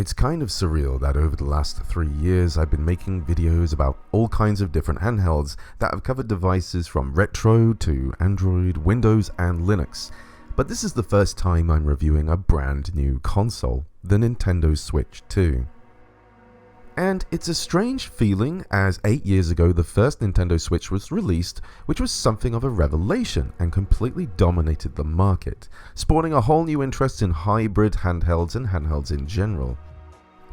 It's kind of surreal that over the last 3 years I've been making videos about all kinds of different handhelds that have covered devices from retro to Android, Windows and Linux. But this is the first time I'm reviewing a brand new console, the Nintendo Switch 2. And it's a strange feeling as 8 years ago the first Nintendo Switch was released, which was something of a revelation and completely dominated the market, spawning a whole new interest in hybrid handhelds and handhelds in general.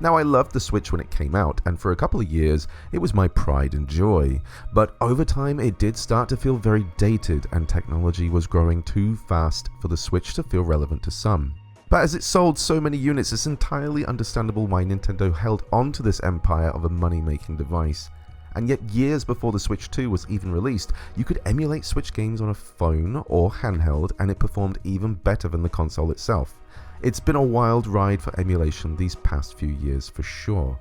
Now, I loved the Switch when it came out, and for a couple of years it was my pride and joy, but over time it did start to feel very dated and technology was growing too fast for the Switch to feel relevant to some. But as it sold so many units, it's entirely understandable why Nintendo held on to this empire of a money-making device. And yet years before the Switch 2 was even released, you could emulate Switch games on a phone or handheld and it performed even better than the console itself. It's been a wild ride for emulation these past few years for sure.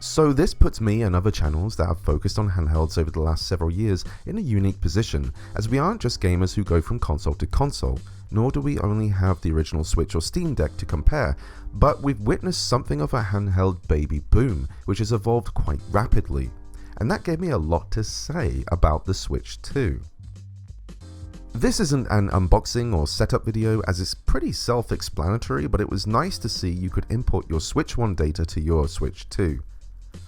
So this puts me and other channels that have focused on handhelds over the last several years in a unique position, as we aren't just gamers who go from console to console, nor do we only have the original Switch or Steam Deck to compare, but we've witnessed something of a handheld baby boom, which has evolved quite rapidly, and that gave me a lot to say about the Switch 2. This isn't an unboxing or setup video as it's pretty self-explanatory, but it was nice to see you could import your Switch 1 data to your Switch 2.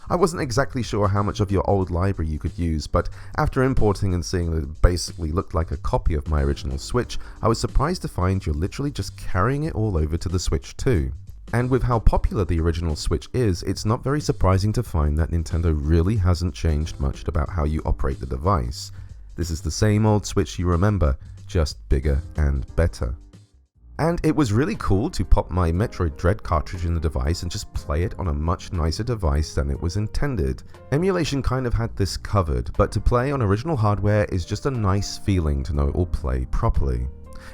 I wasn't exactly sure how much of your old library you could use, but after importing and seeing that it basically looked like a copy of my original Switch, I was surprised to find you're literally just carrying it all over to the Switch 2. And with how popular the original Switch is, it's not very surprising to find that Nintendo really hasn't changed much about how you operate the device. This is the same old Switch you remember, just bigger and better. And it was really cool to pop my Metroid Dread cartridge in the device and just play it on a much nicer device than it was intended. Emulation kind of had this covered, but to play on original hardware is just a nice feeling to know it will play properly.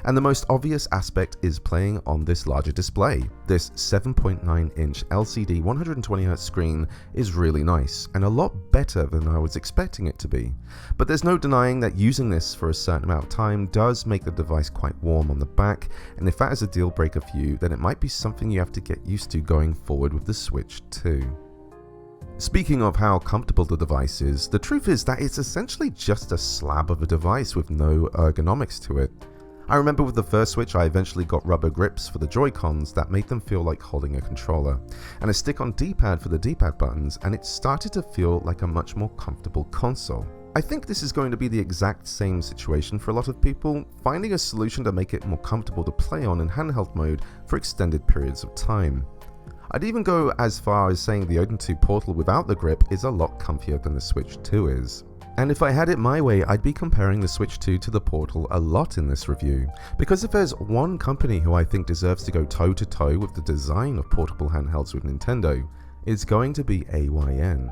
And the most obvious aspect is playing on this larger display. This 7.9-inch LCD 120Hz screen is really nice, and a lot better than I was expecting it to be. But there's no denying that using this for a certain amount of time does make the device quite warm on the back, and if that is a deal breaker for you, then it might be something you have to get used to going forward with the Switch 2. Speaking of how comfortable the device is, the truth is that it's essentially just a slab of a device with no ergonomics to it. I remember with the first Switch I eventually got rubber grips for the JoyCons that made them feel like holding a controller, and a stick-on D-pad for the D-pad buttons, and it started to feel like a much more comfortable console. I think this is going to be the exact same situation for a lot of people, finding a solution to make it more comfortable to play on in handheld mode for extended periods of time. I'd even go as far as saying the Odin 2 Portal without the grip is a lot comfier than the Switch 2 is. And if I had it my way, I'd be comparing the Switch 2 to the Portal a lot in this review, because if there's one company who I think deserves to go toe-to-toe with the design of portable handhelds with Nintendo, it's going to be AYN.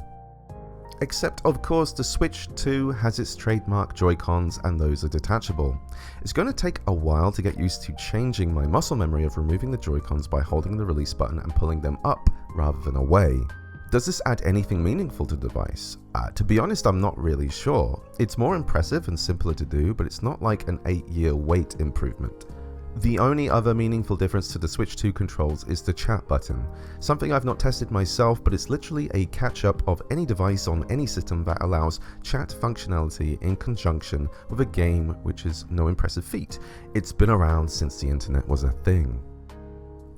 Except, of course, the Switch 2 has its trademark JoyCons and those are detachable. It's going to take a while to get used to changing my muscle memory of removing the JoyCons by holding the release button and pulling them up rather than away. Does this add anything meaningful to the device? To be honest, I'm not really sure. It's more impressive and simpler to do, but it's not like an 8-year wait improvement. The only other meaningful difference to the Switch 2 controls is the chat button, something I've not tested myself, but it's literally a catch-up of any device on any system that allows chat functionality in conjunction with a game, which is no impressive feat. It's been around since the internet was a thing.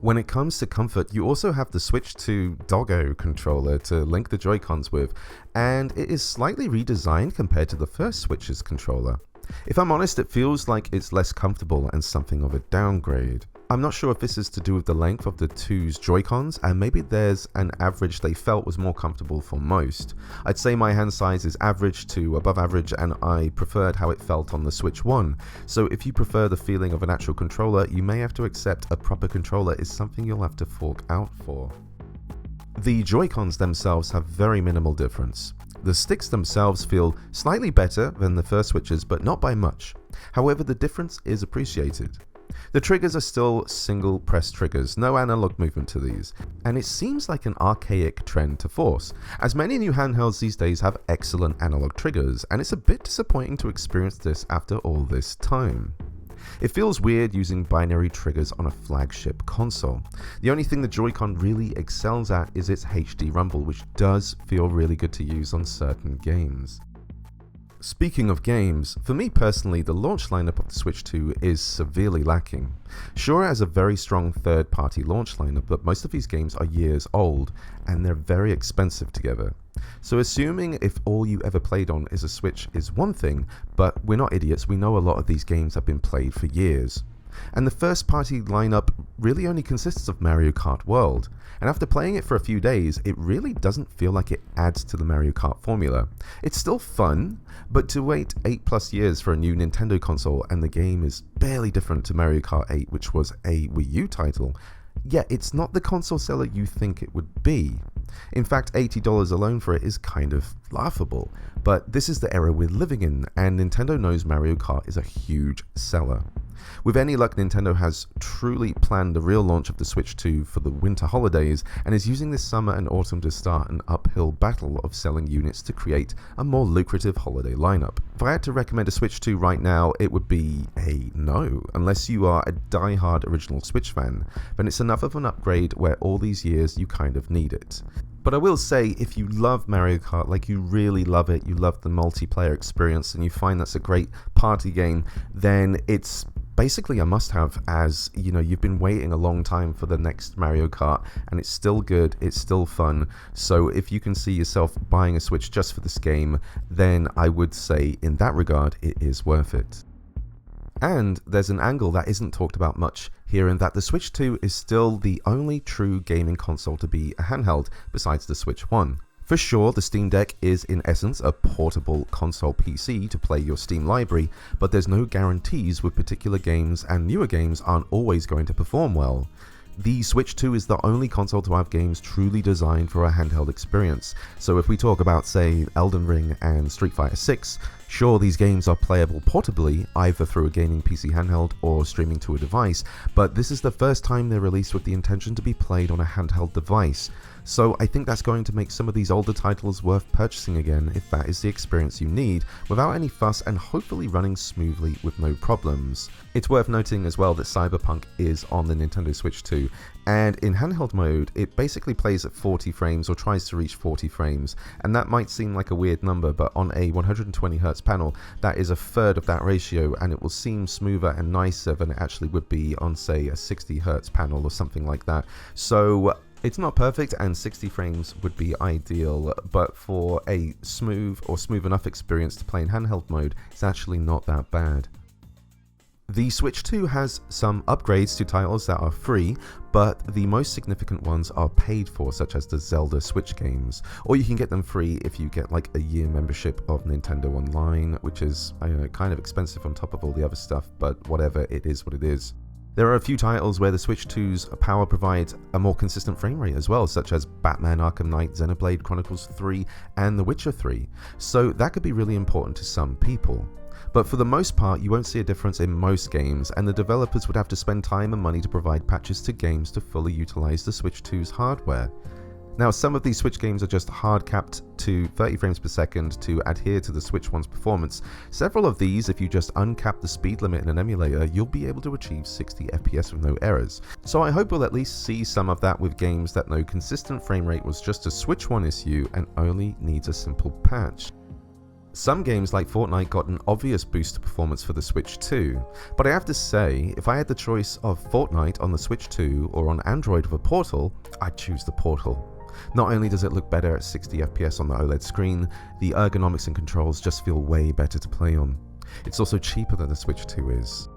When it comes to comfort, you also have the Switch 2 Doggo controller to link the JoyCons with, and it is slightly redesigned compared to the first Switch's controller. If I'm honest, it feels like it's less comfortable and something of a downgrade. I'm not sure if this is to do with the length of the 2's JoyCons, and maybe there's an average they felt was more comfortable for most. I'd say my hand size is average to above average, and I preferred how it felt on the Switch 1. So if you prefer the feeling of an actual controller, you may have to accept a proper controller is something you'll have to fork out for. The JoyCons themselves have very minimal difference. The sticks themselves feel slightly better than the first Switches, but not by much. However, the difference is appreciated. The triggers are still single press triggers, no analog movement to these, and it seems like an archaic trend to force, as many new handhelds these days have excellent analog triggers, and it's a bit disappointing to experience this after all this time. It feels weird using binary triggers on a flagship console. The only thing the Joy-Con really excels at is its HD rumble, which does feel really good to use on certain games. Speaking of games, for me personally, the launch lineup of the Switch 2 is severely lacking. Sure, it has a very strong third-party launch lineup, but most of these games are years old, and they're very expensive together. So assuming if all you ever played on is a Switch is one thing, but we're not idiots, we know a lot of these games have been played for years. And the first-party lineup really only consists of Mario Kart World, and after playing it for a few days, it really doesn't feel like it adds to the Mario Kart formula. It's still fun, but to wait 8+ years for a new Nintendo console and the game is barely different to Mario Kart 8, which was a Wii U title, yeah, it's not the console seller you think it would be. In fact, $80 alone for it is kind of laughable, but this is the era we're living in, and Nintendo knows Mario Kart is a huge seller. With any luck, Nintendo has truly planned the real launch of the Switch 2 for the winter holidays and is using this summer and autumn to start an uphill battle of selling units to create a more lucrative holiday lineup. If I had to recommend a Switch 2 right now, it would be a no, unless you are a die-hard original Switch fan, then it's enough of an upgrade where all these years you kind of need it. But I will say, if you love Mario Kart, like you really love it, you love the multiplayer experience, and you find that's a great party game, then it's basically a must-have, as you know, you've been waiting a long time for the next Mario Kart, and it's still good, it's still fun. So if you can see yourself buying a Switch just for this game, then I would say in that regard it is worth it. And there's an angle that isn't talked about much here, in that the Switch 2 is still the only true gaming console to be a handheld besides the Switch 1. For sure, the Steam Deck is in essence a portable console PC to play your Steam library, but there's no guarantees with particular games, and newer games aren't always going to perform well. The Switch 2 is the only console to have games truly designed for a handheld experience. So if we talk about, say, Elden Ring and Street Fighter 6, sure, these games are playable portably, either through a gaming PC handheld or streaming to a device, but this is the first time they're released with the intention to be played on a handheld device. So I think that's going to make some of these older titles worth purchasing again if that is the experience you need, without any fuss and hopefully running smoothly with no problems. It's worth noting as well that Cyberpunk is on the Nintendo Switch 2, and in handheld mode it basically plays at 40 frames or tries to reach 40 frames, and that might seem like a weird number, but on a 120Hz panel that is a third of that ratio, and it will seem smoother and nicer than it actually would be on, say, a 60Hz panel or something like that. So it's not perfect, and 60 frames would be ideal, but for a smooth or smooth enough experience to play in handheld mode, it's actually not that bad. The Switch 2 has some upgrades to titles that are free, but the most significant ones are paid for, such as the Zelda Switch games, or you can get them free if you get like a year membership of Nintendo Online, which is kind of expensive on top of all the other stuff, but whatever, it is what it is. There are a few titles where the Switch 2's power provides a more consistent frame rate as well, such as Batman Arkham Knight, Xenoblade Chronicles 3, and The Witcher 3, so that could be really important to some people. But for the most part, you won't see a difference in most games, and the developers would have to spend time and money to provide patches to games to fully utilize the Switch 2's hardware. Now, some of these Switch games are just hard capped to 30 frames per second to adhere to the Switch 1's performance. Several of these, if you just uncap the speed limit in an emulator, you'll be able to achieve 60 FPS with no errors. So I hope we'll at least see some of that with games that know consistent frame rate was just a Switch 1 issue and only needs a simple patch. Some games like Fortnite got an obvious boost to performance for the Switch 2, but I have to say, if I had the choice of Fortnite on the Switch 2 or on Android with a Portal, I'd choose the Portal. Not only does it look better at 60 FPS on the OLED screen, the ergonomics and controls just feel way better to play on. It's also cheaper than the Switch 2 is.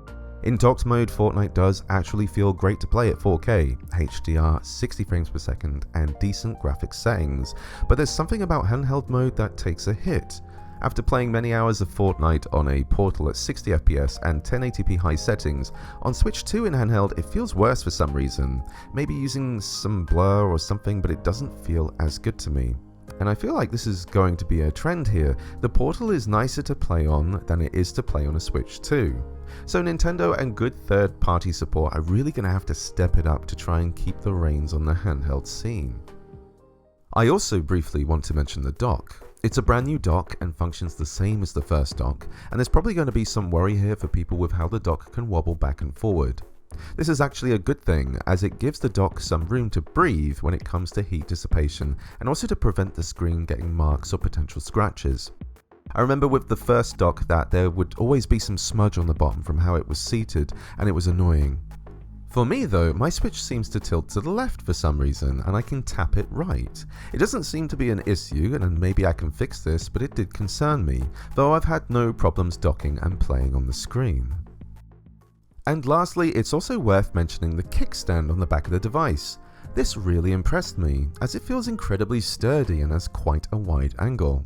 In docked mode, Fortnite does actually feel great to play at 4K, HDR, 60 frames per second, and decent graphics settings, but there's something about handheld mode that takes a hit. After playing many hours of Fortnite on a Portal at 60 FPS and 1080p high settings, on Switch 2 in handheld it feels worse for some reason. Maybe using some blur or something, but it doesn't feel as good to me. And I feel like this is going to be a trend here. The Portal is nicer to play on than it is to play on a Switch 2. So Nintendo and good third-party support are really going to have to step it up to try and keep the reins on the handheld scene. I also briefly want to mention the dock. It's a brand new dock and functions the same as the first dock, and there's probably going to be some worry here for people with how the dock can wobble back and forward. This is actually a good thing, as it gives the dock some room to breathe when it comes to heat dissipation, and also to prevent the screen getting marks or potential scratches. I remember with the first dock that there would always be some smudge on the bottom from how it was seated, and it was annoying. For me though, my Switch seems to tilt to the left for some reason, and I can tap it right. It doesn't seem to be an issue, and maybe I can fix this, but it did concern me, though I've had no problems docking and playing on the screen. And lastly, it's also worth mentioning the kickstand on the back of the device. This really impressed me, as it feels incredibly sturdy and has quite a wide angle.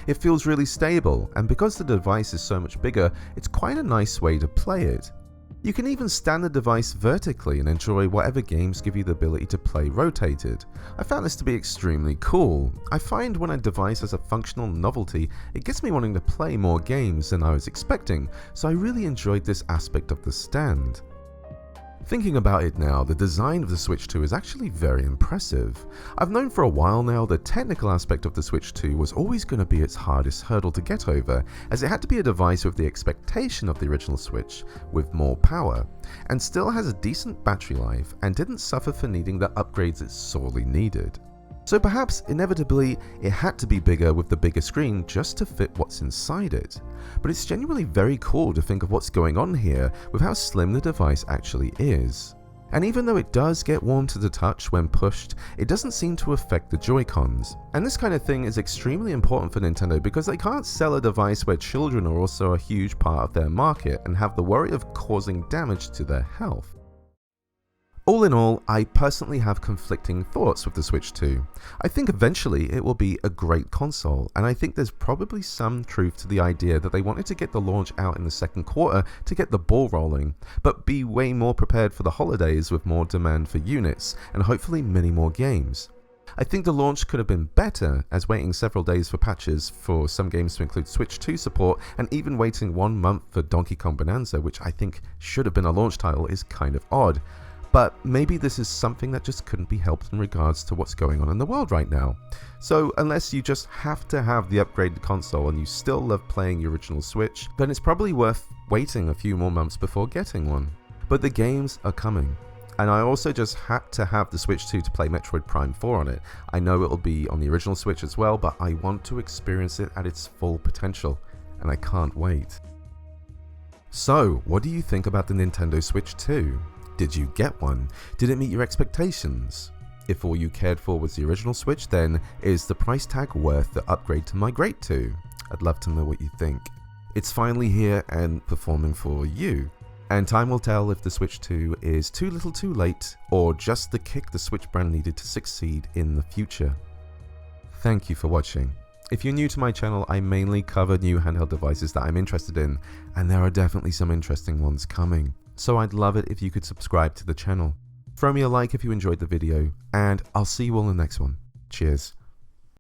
It feels really stable, and because the device is so much bigger, it's quite a nice way to play it. You can even stand the device vertically and enjoy whatever games give you the ability to play rotated. I found this to be extremely cool. I find when a device has a functional novelty, it gets me wanting to play more games than I was expecting, so I really enjoyed this aspect of the stand. Thinking about it now, the design of the Switch 2 is actually very impressive. I've known for a while now the technical aspect of the Switch 2 was always going to be its hardest hurdle to get over, as it had to be a device with the expectation of the original Switch, with more power, and still has a decent battery life and didn't suffer for needing the upgrades it sorely needed. So perhaps, inevitably, it had to be bigger with the bigger screen just to fit what's inside it. But it's genuinely very cool to think of what's going on here with how slim the device actually is. And even though it does get warm to the touch when pushed, it doesn't seem to affect the JoyCons. And this kind of thing is extremely important for Nintendo because they can't sell a device where children are also a huge part of their market and have the worry of causing damage to their health. All in all, I personally have conflicting thoughts with the Switch 2. I think eventually it will be a great console, and I think there's probably some truth to the idea that they wanted to get the launch out in the second quarter to get the ball rolling, but be way more prepared for the holidays with more demand for units, and hopefully many more games. I think the launch could have been better, as waiting several days for patches for some games to include Switch 2 support, and even waiting 1 month for Donkey Kong Bonanza, which I think should have been a launch title, is kind of odd. But maybe this is something that just couldn't be helped in regards to what's going on in the world right now. So unless you just have to have the upgraded console and you still love playing your original Switch, then it's probably worth waiting a few more months before getting one. But the games are coming. And I also just had to have the Switch 2 to play Metroid Prime 4 on it. I know it'll be on the original Switch as well, but I want to experience it at its full potential, and I can't wait. So, what do you think about the Nintendo Switch 2? Did you get one? Did it meet your expectations? If all you cared for was the original Switch, then is the price tag worth the upgrade to migrate to? I'd love to know what you think. It's finally here and performing for you. And time will tell if the Switch 2 is too little too late, or just the kick the Switch brand needed to succeed in the future. Thank you for watching. If you're new to my channel, I mainly cover new handheld devices that I'm interested in, and there are definitely some interesting ones coming. So I'd love it if you could subscribe to the channel. Throw me a like if you enjoyed the video, and I'll see you all in the next one. Cheers.